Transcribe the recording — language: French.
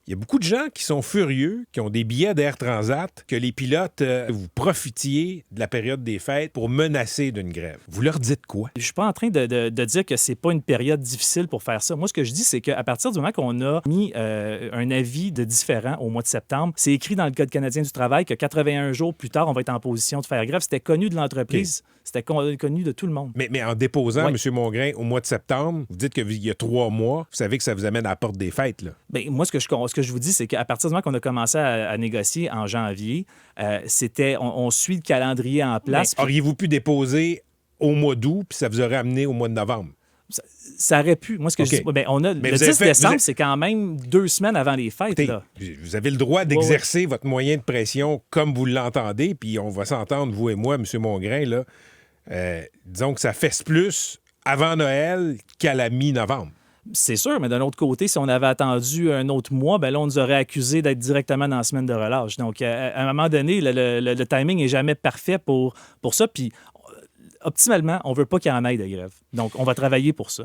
Il y a beaucoup de gens qui sont furieux, qui ont des billets d'Air Transat, que les pilotes, vous profitiez de la période des fêtes pour menacer d'une grève. Vous leur dites quoi? Je suis pas en train de dire que c'est pas une période difficile pour faire ça. Moi, ce que je dis, c'est qu'à partir du moment qu'on a mis un avis de différent au mois de septembre, c'est écrit dans le Code canadien du travail que 81 jours plus tard, on va être en position de faire grève. C'était connu de l'entreprise. Okay. C'était connu de tout le monde. Mais en déposant, M. Mongrain, au mois de septembre, vous dites qu'il y a 3 mois, vous savez que ça vous amène à la porte des fêtes, là. Bien, moi, ce que je vous dis, c'est qu'à partir du moment qu'on a commencé à négocier en janvier, on suit le calendrier en place. Puis... Auriez-vous pu déposer au mois d'août, puis ça vous aurait amené au mois de novembre? Ça aurait pu. Moi, ce que je dis, le 10 décembre, c'est quand même 2 semaines avant les fêtes. Écoutez, là. Vous avez le droit d'exercer votre moyen de pression comme vous l'entendez, puis on va s'entendre, vous et moi, M. Mongrain, là. Disons que ça fesse plus avant Noël qu'à la mi-novembre. C'est sûr, mais d'un autre côté, si on avait attendu un autre mois, là, on nous aurait accusé d'être directement dans la semaine de relâche. Donc, à un moment donné, le timing n'est jamais parfait pour ça. Puis, optimalement, on ne veut pas qu'il y en ait de grève. Donc, on va travailler pour ça.